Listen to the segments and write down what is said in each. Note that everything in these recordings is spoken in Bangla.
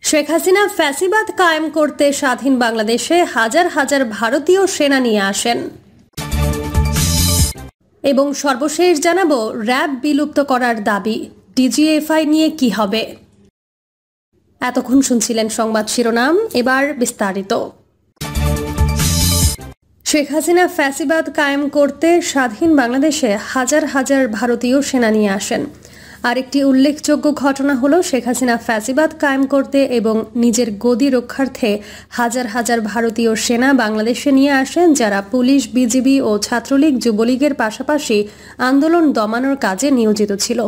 শেখ হাসিনা ফ্যাসিবাদ কায়েম করতে স্বাধীন বাংলাদেশে হাজার হাজার ভারতীয় সেনা নিয়ে আসেন। এবং সর্বশেষ জানাবো র্যাব বিলুপ্ত করার দাবি, ডিজিএফআই নিয়ে কি হবে। এতক্ষণ শুনছিলেন সংবাদ শিরোনাম, এবার বিস্তারিত। শেখ হাসিনা ফ্যাসিবাদ কায়েম করতে স্বাধীন বাংলাদেশে হাজার হাজার ভারতীয় সেনা নিয়ে আসেন। আরেকটি উল্লেখযোগ্য ঘটনা হলো শেখ হাসিনা ফ্যাসিবাদ কায়েম করতে এবং নিজের গদি রক্ষার্থে হাজার হাজার ভারতীয় সেনা বাংলাদেশে নিয়ে আসেন, যারা পুলিশ, বিজিবি ও ছাত্রলীগ, যুবলীগের পাশাপাশি আন্দোলন দমানোর কাজে নিয়োজিত ছিল।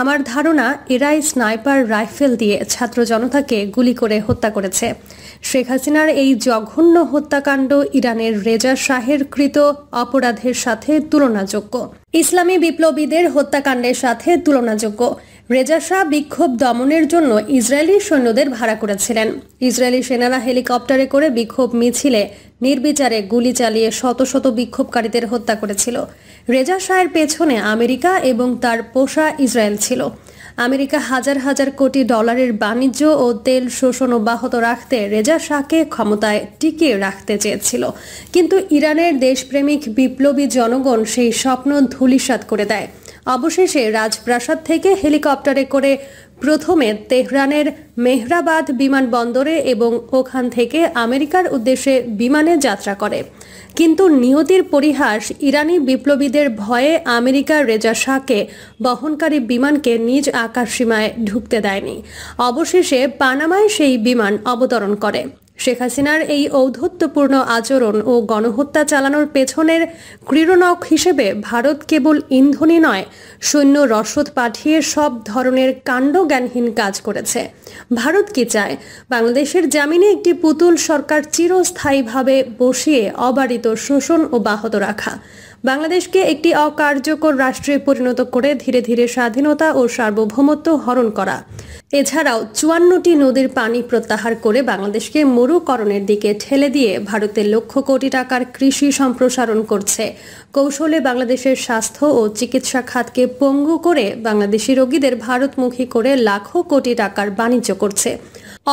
আমার ধারণা এরাই স্নাইপার রাইফেল দিয়ে ছাত্র জনতাকে গুলি করে হত্যা করেছে। শেখ হাসিনার এই জঘন্য হত্যাকাণ্ড ইরানের রেজা শাহের কৃত অপরাধের সাথে তুলনাযোগ্য, ইসলামী বিপ্লবীদের হত্যাকাণ্ডের সাথে তুলনাযোগ্য। রেজা শাহ বিক্ষোভ দমনের জন্য ইসরায়েলি সৈন্যদের ভাড়া করেছিলেন। ইসরায়েলি সেনারা হেলিকপ্টারে করে বিক্ষোভ মিছিলে নির্বিচারে গুলি চালিয়ে শত শত বিক্ষোভকারীদের হত্যা করেছিল। রেজা শাহের পেছনে আমেরিকা এবং তার পোষা ইসরায়েল ছিল। আমেরিকা হাজার হাজার কোটি ডলারের বাণিজ্য ও তেল শোষণ অব্যাহত রাখতে রেজা শাহকে ক্ষমতায় টিকিয়ে রাখতে চেয়েছিল, কিন্তু ইরানের দেশপ্রেমিক বিপ্লবী জনগণ সেই স্বপ্ন ধূলিসাৎ করে দেয়। অবশেষে রাজপ্রাসাদ থেকে হেলিকপ্টারে করে প্রথমে তেহরানের মেহরাবাদ বিমানবন্দরে এবং ওখান থেকে আমেরিকার উদ্দেশ্যে বিমানে যাত্রা করে। কিন্তু নিয়তির পরিহাস, ইরানি বিপ্লবীদের ভয়ে আমেরিকার রেজা শাহকে বহনকারী বিমানকে নিজ আকাশসীমায় ঢুকতে দেয়নি। অবশেষে পানামায় সেই বিমান অবতরণ করে। শেখ হাসিনার এই ঔদ্ধত্যপূর্ণ আচরণ ও গণহত্যা চালানোর পেছনের ক্রীড়নক হিসেবে ভারত কেবল ইন্ধনই নয়, সৈন্য রসদ পাঠিয়ে সব ধরনের কাণ্ডজ্ঞানহীন কাজ করেছে। ভারত কি চায়? বাংলাদেশের জামিনে একটি পুতুল সরকার চিরস্থায়ীভাবে বসিয়ে অবারিত শোষণ অব্যাহত রাখা, বাংলাদেশকে একটি অকার্যকর রাষ্ট্রে পরিণত করে ধীরে ধীরে স্বাধীনতা ও সার্বভৌমত্ব হরণ করা। এছাড়াও 54টি নদীর পানি প্রত্যাহার করে বাংলাদেশকে মরুকরণের দিকে ঠেলে দিয়ে ভারতের লক্ষ কোটি টাকার কৃষি সম্প্রসারণ করছে। কৌশলে বাংলাদেশের স্বাস্থ্য ও চিকিৎসা খাতকে পঙ্গু করে বাংলাদেশি রোগীদের ভারতমুখী করে লাখো কোটি টাকার বাণিজ্য করছে।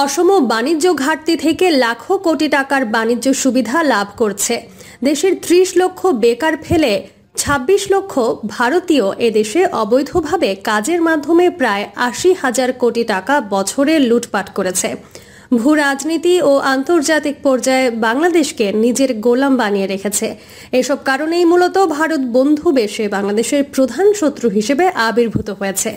অসম বাণিজ্য ঘাটতি থেকে লাখো কোটি টাকার বাণিজ্য সুবিধা লাভ করছে। দেশের 30 লক্ষ বেকার ফেলে 26 লক্ষ ভারতীয় এদেশে অবৈধভাবে কাজের মাধ্যমে প্রায় 80,000 কোটি টাকা বছরে লুটপাট করেছে। ভূ রাজনীতি ও আন্তর্জাতিক পর্যায়ে বাংলাদেশকে নিজের গোলাম বানিয়ে রেখেছে। এসব কারণেই মূলত ভারত বন্ধু বেশে বাংলাদেশের প্রধান শত্রু হিসেবে আবির্ভূত হয়েছে।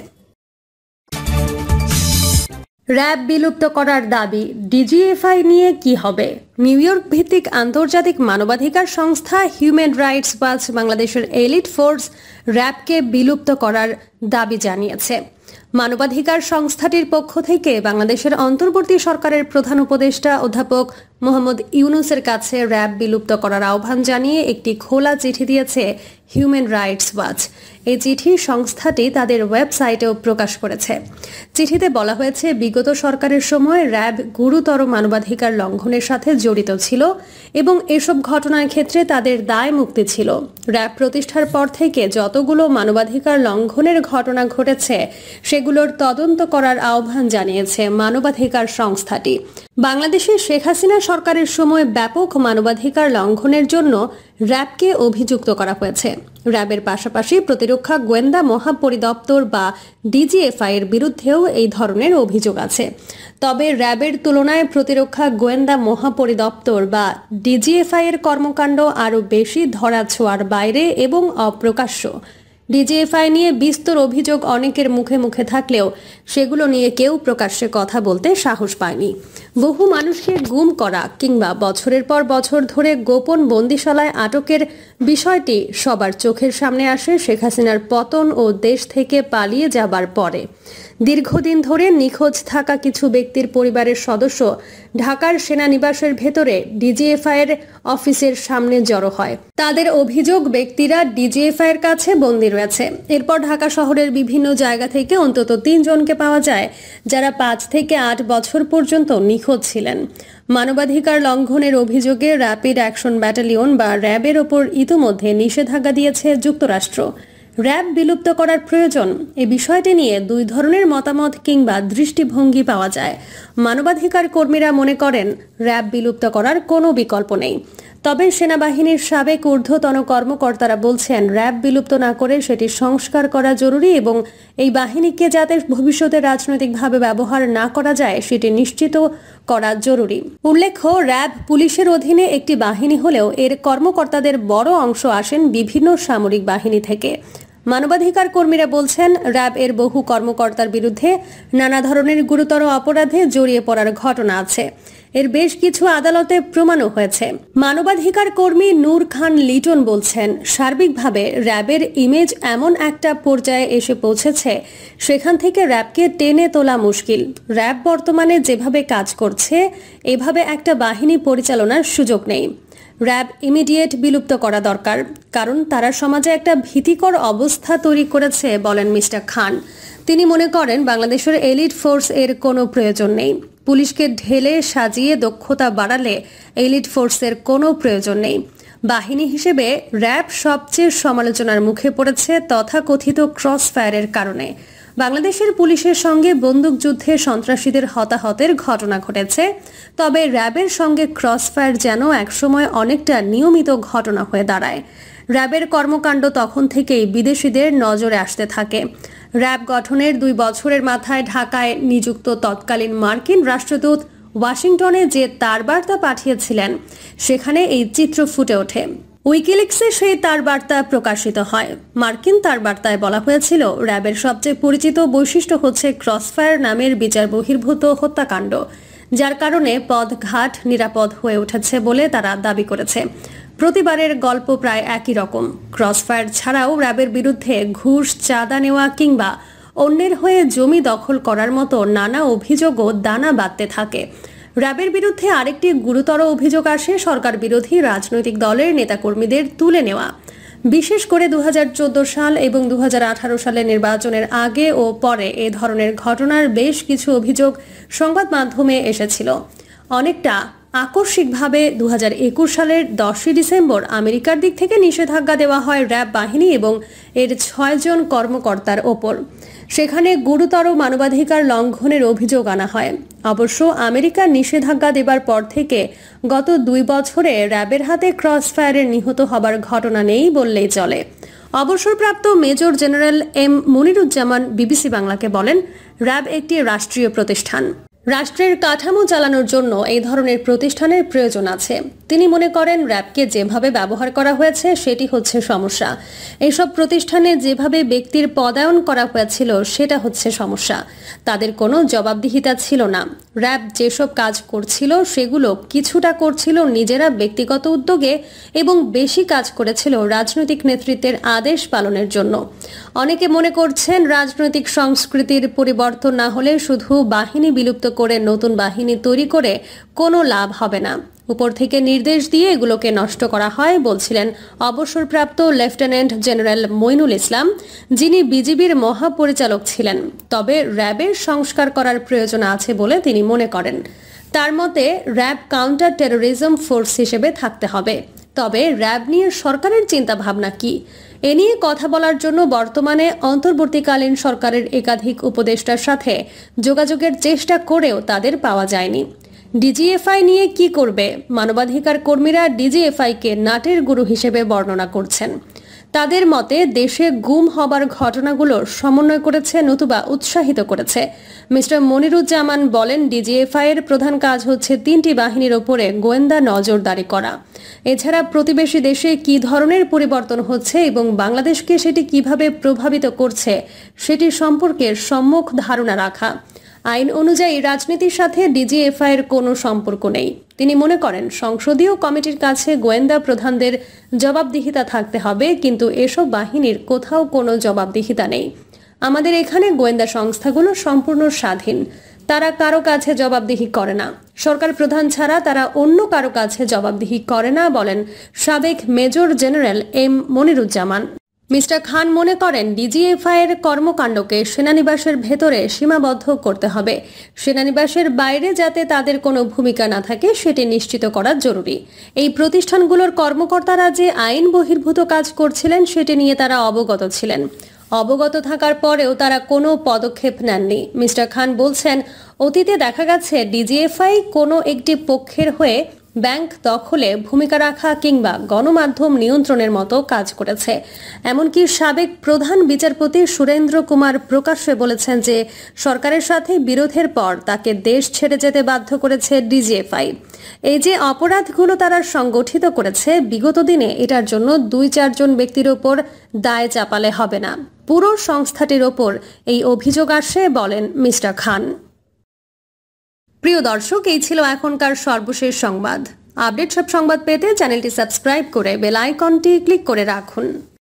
র্যাব বিলুপ্ত করার দাবি, ডিজিএফআই নিয়ে কি হবে। নিউ ইয়র্ক ভিত্তিক আন্তর্জাতিক মানবাধিকার সংস্থা হিউম্যান রাইটস ওয়াচ বাংলাদেশের এলিট ফোর্স র্যাবকে বিলুপ্ত করার দাবি জানিয়েছে। মানবাধিকার সংস্থাটির পক্ষ থেকে বাংলাদেশের অন্তর্বর্তী সরকারের প্রধান উপদেষ্টা অধ্যাপক মোহাম্মদ ইউনুসের কাছে র্যাব বিলুপ্ত করার আহ্বান জানিয়ে একটি খোলা চিঠি দিয়েছে হিউম্যান রাইটস ওয়াচ। এই চিঠি সংস্থাটি তাদের ওয়েবসাইটেও প্রকাশ করেছে। চিঠিতে বলা হয়েছে, বিগত সরকারের সময় র্যাব গুরুতর মানবাধিকার লঙ্ঘনের সাথে জড়িত ছিল এবং এসব ঘটনার ক্ষেত্রে তাদের দায় মুক্তি ছিল। র্যাব প্রতিষ্ঠার পর থেকে যতগুলো মানবাধিকার লঙ্ঘনের ঘটনা ঘটেছে সেগুলোর তদন্ত করার আহ্বান জানিয়েছে মানবাধিকার সংস্থাটি। বাংলাদেশে শেখ হাসিনা সরকারের সময় ব্যাপক মানবাধিকার লঙ্ঘনের জন্য র্যাবকে অভিযুক্ত করা হয়েছে। র্যাবের পাশাপাশি প্রতিরক্ষা গোয়েন্দা মহাপরিদপ্তর বা ডিজিএফআই এর বিরুদ্ধেও এই ধরনের অভিযোগ আছে। তবে র্যাবের তুলনায় প্রতিরক্ষা গোয়েন্দা মহাপরিদপ্তর বা ডিজিএফআই এর কর্মকাণ্ড আরও বেশি ধরাছোঁয়ার বাইরে এবং অপ্রকাশ্য। ডিজিএফআই নিয়ে বিস্তর অভিযোগ অনেকের মুখে মুখে থাকলেও সেগুলো নিয়ে কেউ প্রকাশ্যে কথা বলতে সাহস পায়নি। বহু মানুষকে গুম করা কিংবা বছরের পর বছর ধরে গোপন বন্দিশালায় আটকের বিষয়টি সবার চোখের সামনে আসে শেখ হাসিনার পতন ও দেশ থেকে পালিয়ে যাবার পরে। দীর্ঘদিন ধরে নিখোঁজ থাকা কিছু ব্যক্তির পরিবারের সদস্য ঢাকার সেনানিবাসের ভেতরে ডিজিএফআই এর অফিসের সামনে জড়ো হয়। তাদের অভিযোগ, ব্যক্তিরা ডিজিএফআই এর কাছে বন্দী রয়েছে। এরপর ঢাকা শহরের বিভিন্ন জায়গা থেকে অন্তত 3 জনকে পাওয়া যায়, যারা 5 থেকে 8 বছর পর্যন্ত নিখোঁজ ছিলেন। মানবাধিকার লঙ্ঘনের অভিযোগে র্যাপিড অ্যাকশন ব্যাটালিয়ন বা র্যাবের ওপর ইতিমধ্যে নিষেধাজ্ঞা দিয়েছে যুক্তরাষ্ট্র। র্যাব বিলুপ্ত করার প্রয়োজন এই বিষয়টি নিয়ে দুই ধরনের মতামত কিংবা দৃষ্টিভঙ্গি পাওয়া যায়। মানবাধিকার কর্মীরা মনে করেন র্যাব বিলুপ্ত করার কোনো বিকল্প নেই। তবে সেনাবাহিনীর সাবেক ঊর্ধ্বতন কর্মকর্তারা বলছেন র্যাব বিলুপ্ত না করে সেটি সংস্কার করা জরুরি এবং এই বাহিনীকে যাতে ভবিষ্যতে রাজনৈতিকভাবে ব্যবহার না করা যায় সেটি নিশ্চিত করা জরুরি। উল্লেখ্য, র্যাব পুলিশের অধীনে একটি বাহিনী হলেও এর কর্মকর্তাদের বড় অংশ আসেন বিভিন্ন সামরিক বাহিনী থেকে। মানবাধিকার কর্মীরা বলছেন র্যাব এর বহু কর্মকর্তার বিরুদ্ধে নানা ধরনের গুরুতর অপরাধে জড়িয়ে পড়ার ঘটনা আছে। এর বেশ কিছু আদালতে প্রমাণও হয়েছে। মানবাধিকার কর্মী নূর খান লিটন বলছেন সার্বিকভাবে র্যাবের ইমেজ এমন একটা পর্যায়ে এসে পৌঁছেছে সেখান থেকে র্যাবকে টেনে তোলা মুশকিল। র্যাব বর্তমানে যেভাবে কাজ করছে এভাবে একটা বাহিনী পরিচালনার সুযোগ নেই। র্যাব ইমিডিয়েট বিলুপ্ত করা দরকার, কারণ তারা সমাজে একটা ভীতিকর অবস্থা তৈরি করেছে বলেন মিস্টার খান। তিনি মনে করেন বাংলাদেশের এলিট ফোর্স এর কোনো প্রয়োজন নেই। পুলিশকে ঢেলে সাজিয়ে দক্ষতা বাড়ালে এলিট ফোর্সের কোনো প্রয়োজন নেই। বাহিনী হিসেবে র্যাব সবচেয়ে সমালোচনার মুখে পড়েছে তথাকথিত ক্রস ফায়ারের কারণে। বাংলাদেশের পুলিশের সঙ্গে বন্দুকযুদ্ধে সন্ত্রাসীদের হতাহতের ঘটনা ঘটেছে, তবে র্যাবের সঙ্গে ক্রস ফায়ার যেন একসময় অনেকটা নিয়মিত ঘটনা হয়ে দাঁড়ায়। র্যাবের কর্মকাণ্ড তখন থেকেই বিদেশিদের নজরে আসতে থাকে। র্যাব গঠনের 2 বছরের মাথায় ঢাকায় নিযুক্ত তৎকালীন মার্কিন রাষ্ট্রদূত ওয়াশিংটনে যে তার বার্তা পাঠিয়েছিলেন সেখানে এই চিত্র ফুটে ওঠে। উইকিলিক্সে সেই তার বার্তা প্রকাশিত হয়। মার্কিন তার বার্তায় বলা হয়েছিল র্যাবের সবচেয়ে পরিচিত বৈশিষ্ট্য হচ্ছে ক্রসফায়ার নামের বিচার বহির্ভূত হত্যাকাণ্ড, যার কারণে পথঘাট নিরাপদ হয়ে উঠেছে বলে তারা দাবি করেছে। প্রতিবারের গল্প প্রায় একই রকম। ক্রসফায়ার ছাড়াও র্যাবের বিরুদ্ধে ঘুষ, চাঁদা নেওয়া কিংবা অন্যের হয়ে জমি দখল করার মতো নানা অভিযোগও দানা বাঁধতে থাকে। র্যাবের বিরুদ্ধে আরেকটি গুরুতর অভিযোগ আসে সরকার বিরোধী রাজনৈতিক দলের নেতাকর্মীদের তুলে নেওয়া। বিশেষ করে 2014 সাল এবং 2018 সালের নির্বাচনের আগে ও পরে এ ধরনের ঘটনার বেশ কিছু অভিযোগ সংবাদ মাধ্যমে এসেছিল। অনেকটা আকস্মিকভাবে 2021 সালের 10 ডিসেম্বর আমেরিকার দিক থেকে নিষেধাজ্ঞা দেওয়া হয় র্যাব বাহিনী এবং এর 6 জন কর্মকর্তার ওপর। সেখানে গুরুতর মানবাধিকার লঙ্ঘনের অভিযোগ আনা হয়। অবশ্য আমেরিকার নিষেধাজ্ঞা দেবার পর থেকে গত 2 বছরে র্যাবের হাতে ক্রসফায়ারে নিহত হবার ঘটনা নেই বললেই চলে। অবসরপ্রাপ্ত major general M Moniruzzaman BBC বাংলাকে বলেন, র্যাব একটি রাষ্ট্রীয় প্রতিষ্ঠান। রাষ্ট্রের কাঠামো চালানোর জন্য এই ধরনের প্রতিষ্ঠানের প্রয়োজন আছে। তিনি মনে করেন র্যাবকে যেভাবে ব্যবহার করা হয়েছে সেটি হচ্ছে সমস্যা। এইসব প্রতিষ্ঠানে যেভাবে ব্যক্তির পদায়ন করা হয়েছিল সেটা হচ্ছে সমস্যা। তাদের কোনো জবাবদিহিতা ছিল না। র্যাব যেসব কাজ করছিল সেগুলো কিছুটা করছিল নিজেরা ব্যক্তিগত উদ্যোগে এবং বেশি কাজ করেছিল রাজনৈতিক নেতৃত্বের আদেশ পালনের জন্য। অনেকে মনে করছেন রাজনৈতিক সংস্কৃতির পরিবর্তন না হলে শুধু বাহিনী বিলুপ্ত করে নতুন বাহিনী তৈরি করে কোনো লাভ হবে না। উপর থেকে নির্দেশ দিয়ে এগুলোকে নষ্ট করা হয় বলছিলেন অবসরপ্রাপ্ত লেফটেন্যান্ট জেনারেল মইনুল ইসলাম, যিনি বিজিবির মহাপরিচালক ছিলেন। তবে র্যাবের সংস্কার করার প্রয়োজন আছে বলে তিনি মনে করেন। তার মতে র্যাব কাউন্টার টেরোরিজম ফোর্স হিসেবে থাকতে হবে। তবে র্যাব নিয়ে সরকারের চিন্তা ভাবনা কি, এ নিয়ে কথা বলার জন্য বর্তমানে অন্তর্বর্তীকালীন সরকারের একাধিক উপদেষ্টার সাথে যোগাযোগের চেষ্টা করেও তাদের পাওয়া যায়নি। ডিজিএফআই নিয়ে কি করবে? মানবাধিকার কর্মীরা ডিজিএফআইকে নাটের গুরু হিসেবে বর্ণনা করছেন। তাদের মতে দেশে গুম হবার ঘটনাগুলো সমন্বয় করেছে নতুবা উৎসাহিত করেছে। মিস্টার মনিরুজ্জামান বলেন, ডিজিএফআই এর প্রধান কাজ হচ্ছে 3টি বাহিনীর ওপরে গোয়েন্দা নজরদারি করা। এছাড়া প্রতিবেশী দেশে কি ধরনের পরিবর্তন হচ্ছে এবং বাংলাদেশকে সেটি কিভাবে প্রভাবিত করছে সেটি সম্পর্কে সম্যক ধারণা রাখা। আইন অনুযায়ী রাজনীতির সাথে ডিজিএফআই এর কোনো সম্পর্ক নেই। তিনি মনে করেন সংসদীয় কমিটির কাছে গোয়েন্দা প্রধানদের জবাবদিহিতা থাকতে হবে, কিন্তু এসব বাহিনীর কোথাও কোনো জবাবদিহিতা নেই। আমাদের এখানে গোয়েন্দা সংস্থাগুলো সম্পূর্ণ স্বাধীন। তারা কারো কাছে জবাবদিহি করে না। সরকার প্রধান ছাড়া তারা অন্য কারো কাছে জবাবদিহি করে না বলেন সাবেক major general M Moniruzzaman. Mister Khan মনে করেন ডিজিএফআই এর কর্মকাণ্ডকে সেনানিবাসের ভেতরে সীমাবদ্ধ করতে হবে। সেনানিবাসের বাইরে যাতে তাদের কোনো ভূমিকা না থাকে সেটি নিশ্চিত করা জরুরি। এই প্রতিষ্ঠানগুলোর কর্মকর্তারা যে আইন বহির্ভূত কাজ করছিলেন সেটি নিয়ে তারা অবগত ছিলেন। অবগত থাকার পরেও তারা কোনো পদক্ষেপ নেননি। মিস্টার খান বলছেন, অতীতে দেখা গেছে ডিজিএফআই কোনো একটি পক্ষের হয়ে ব্যাংক দখলে ভূমিকা রাখা কিংবা গণমাধ্যম নিয়ন্ত্রণের মতো কাজ করেছে। এমনকি সাবেক প্রধান বিচারপতি সুরেন্দ্র কুমার প্রকাশ্যে বলেছেন যে সরকারের সাথে বিরোধের পর তাকে দেশ ছেড়ে যেতে বাধ্য করেছে ডিজিএফআই। এই যে অপরাধগুলো তারা সংগঠিত করেছে বিগত দিনে, এটার জন্য 2-4 জন ব্যক্তির ওপর দায় চাপালে হবে না, পুরো সংস্থাটির ওপর এই অভিযোগ আসে বলেন মিস্টার খান। প্রিয় দর্শক, এই ছিল এখনকার সর্বশেষ সংবাদ। আপডেট সব সংবাদ পেতে চ্যানেলটি সাবস্ক্রাইব করে বেল আইকনটি ক্লিক করে রাখুন।